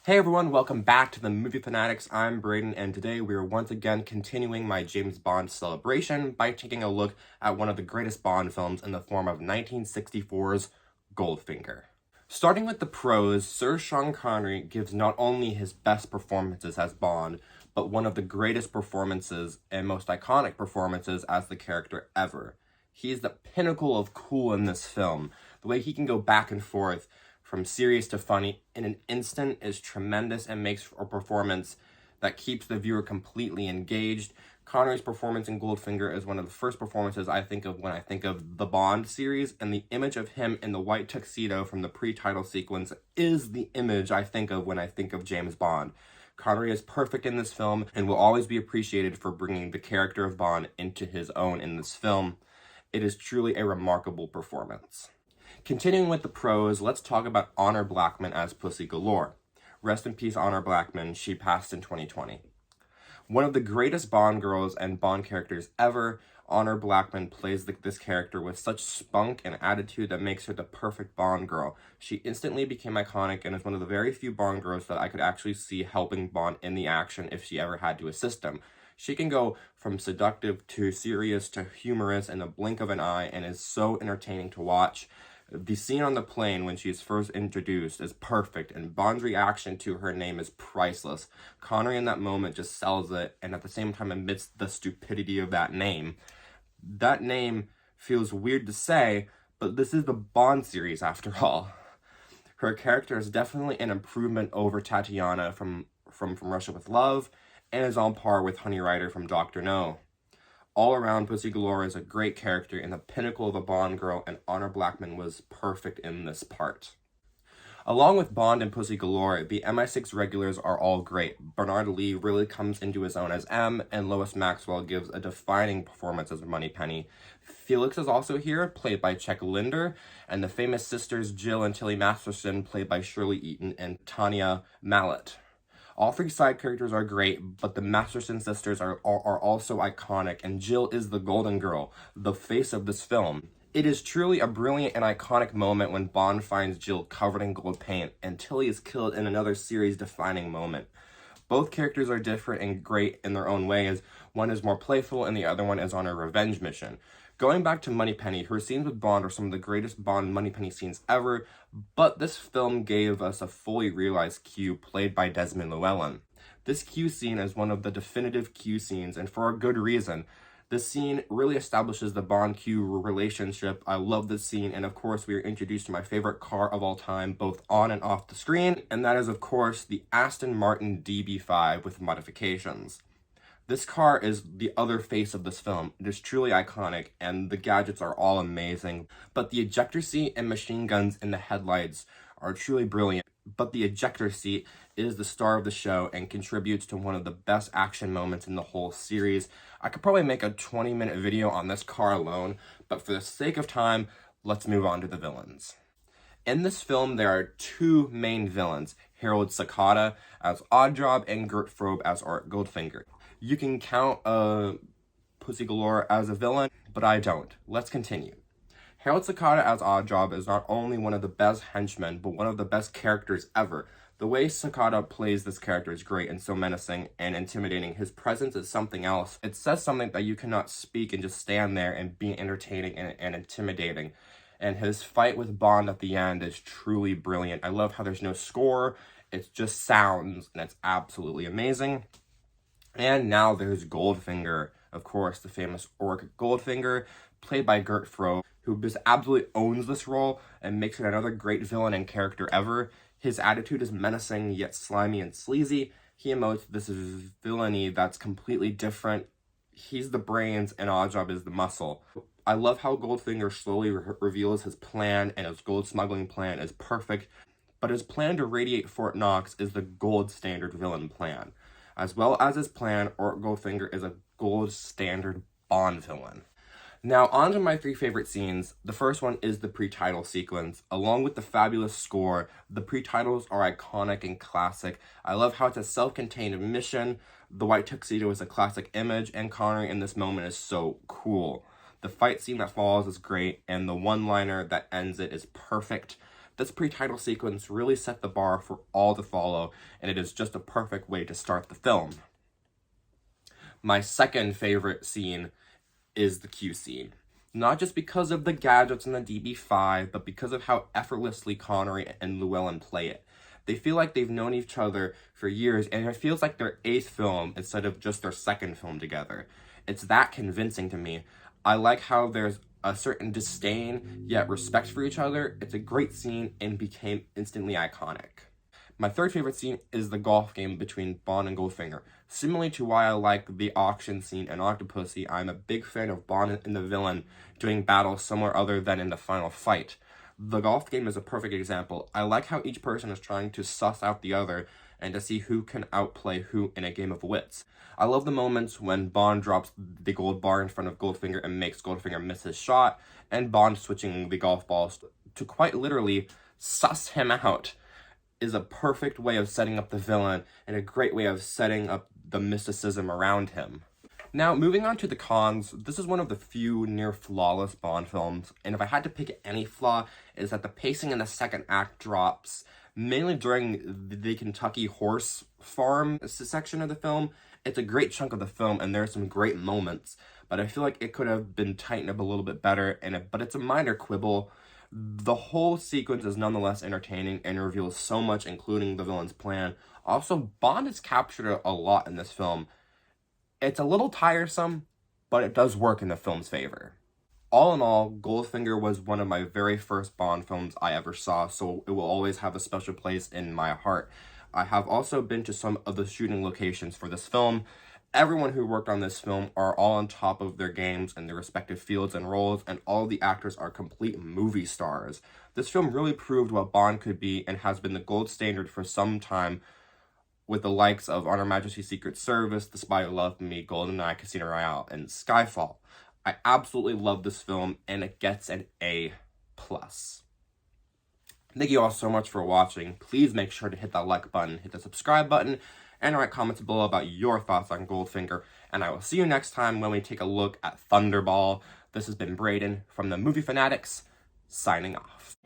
Hey everyone, welcome back to the Movie Fanatics. I'm Brayden, and today we are once again continuing my James Bond celebration by taking a look at one of the greatest Bond films in the form of 1964's Goldfinger. Starting with the pros, Sir Sean Connery gives not only his best performances as Bond, but one of the greatest performances and most iconic performances as the character ever. He is the pinnacle of cool in this film. The way he can go back and forth from serious to funny in an instant is tremendous and makes a performance that keeps the viewer completely engaged. Connery's performance in Goldfinger is one of the first performances I think of when I think of the Bond series, and the image of him in the white tuxedo from the pre-title sequence is the image I think of when I think of James Bond. Connery is perfect in this film and will always be appreciated for bringing the character of Bond into his own in this film. It is truly a remarkable performance. Continuing with the pros, let's talk about Honor Blackman as Pussy Galore. Rest in peace, Honor Blackman. She passed in 2020. One of the greatest Bond girls and Bond characters ever, Honor Blackman plays this character with such spunk and attitude that makes her the perfect Bond girl. She instantly became iconic and is one of the very few Bond girls that I could actually see helping Bond in the action if she ever had to assist him. She can go from seductive to serious to humorous in the blink of an eye and is so entertaining to watch. The scene on the plane when she is first introduced is perfect, and Bond's reaction to her name is priceless. Connery in that moment just sells it, and at the same time amidst the stupidity of that name feels weird to say, but this is the Bond series after all. Her character is definitely an improvement over Tatiana from Russia with Love, and is on par with Honey Rider from Dr. No. All around, Pussy Galore is a great character and the pinnacle of a Bond girl, and Honor Blackman was perfect in this part. Along with Bond and Pussy Galore, the MI6 regulars are all great. Bernard Lee really comes into his own as M, and Lois Maxwell gives a defining performance as Moneypenny. Felix is also here, played by Czech Linder, and the famous sisters Jill and Tilly Masterson, played by Shirley Eaton and Tanya Mallet. All three side characters are great, but the Masterson sisters are also iconic, and Jill is the Golden Girl, the face of this film. It is truly a brilliant and iconic moment when Bond finds Jill covered in gold paint, and Tilly is killed in another series-defining moment. Both characters are different and great in their own ways. One is more playful, and the other one is on a revenge mission. Going back to Moneypenny, her scenes with Bond are some of the greatest Bond Moneypenny scenes ever, but this film gave us a fully realized Q played by Desmond Llewellyn. This Q scene is one of the definitive Q scenes, and for a good reason. This scene really establishes the Bond-Q relationship. I love this scene, and of course we are introduced to my favorite car of all time, both on and off the screen, and that is of course the Aston Martin DB5 with modifications. This car is the other face of this film. It is truly iconic, and the gadgets are all amazing. But the ejector seat and machine guns in the headlights are truly brilliant. But the ejector seat is the star of the show and contributes to one of the best action moments in the whole series. I could probably make a 20-minute video on this car alone, but for the sake of time, let's move on to the villains. In this film, there are two main villains, Harold Sakata as Oddjob and Gert Frobe as Art Goldfinger. You can count Pussy Galore as a villain, but I don't. Let's continue. Harold Sakata as Oddjob is not only one of the best henchmen, but one of the best characters ever. The way Sakata plays this character is great and so menacing and intimidating. His presence is something else. It says something that you cannot speak and just stand there and be entertaining and intimidating. And his fight with Bond at the end is truly brilliant. I love how there's no score. It just sounds, and it's absolutely amazing. And now there's Goldfinger, of course, the famous orc Goldfinger, played by Gert Frobe, who just absolutely owns this role and makes it another great villain and character ever. His attitude is menacing, yet slimy and sleazy. He emotes this villainy that's completely different. He's the brains, and Oddjob is the muscle. I love how Goldfinger slowly reveals his plan, and his gold smuggling plan is perfect. But his plan to radiate Fort Knox is the gold standard villain plan. As well as his plan, Art Goldfinger is a gold standard Bond villain. Now, on to my three favorite scenes. The first one is the pre-title sequence. Along with the fabulous score, the pre-titles are iconic and classic. I love how it's a self-contained mission. The white tuxedo is a classic image, and Connery in this moment is so cool. The fight scene that follows is great, and the one-liner that ends it is perfect. This pre-title sequence really set the bar for all to follow, and it is just a perfect way to start the film. My second favorite scene is the Q scene. Not just because of the gadgets in the DB5, but because of how effortlessly Connery and Llewellyn play it. They feel like they've known each other for years, and it feels like their 8th film instead of just their 2nd film together. It's that convincing to me. I like how there's a certain disdain, yet respect for each other. It's a great scene and became instantly iconic. My third favorite scene is the golf game between Bond and Goldfinger. Similarly to why I like the auction scene in Octopussy, I'm a big fan of Bond and the villain doing battle somewhere other than in the final fight. The golf game is a perfect example. I like how each person is trying to suss out the other and to see who can outplay who in a game of wits. I love the moments when Bond drops the gold bar in front of Goldfinger and makes Goldfinger miss his shot, and Bond switching the golf balls to quite literally suss him out is a perfect way of setting up the villain and a great way of setting up the mysticism around him. Now, moving on to the cons, this is one of the few near-flawless Bond films, and if I had to pick any flaw, is that the pacing in the second act drops, mainly during the Kentucky horse farm section of the film. It's a great chunk of the film, and there are some great moments, but I feel like it could have been tightened up a little bit better, but it's a minor quibble. The whole sequence is nonetheless entertaining and reveals so much, including the villain's plan. Also, Bond is captured a lot in this film. It's a little tiresome, but it does work in the film's favor. All in all, Goldfinger was one of my very first Bond films I ever saw, so it will always have a special place in my heart. I have also been to some of the shooting locations for this film. Everyone who worked on this film are all on top of their games in their respective fields and roles, and all the actors are complete movie stars. This film really proved what Bond could be and has been the gold standard for some time, with the likes of On Her Majesty's Secret Service, The Spy Who Loved Me, GoldenEye, Casino Royale, and Skyfall. I absolutely love this film, and it gets an A+. Thank you all so much for watching. Please make sure to hit that like button, hit the subscribe button, and write comments below about your thoughts on Goldfinger. And I will see you next time when we take a look at Thunderball. This has been Brayden from the Movie Fanatics, signing off.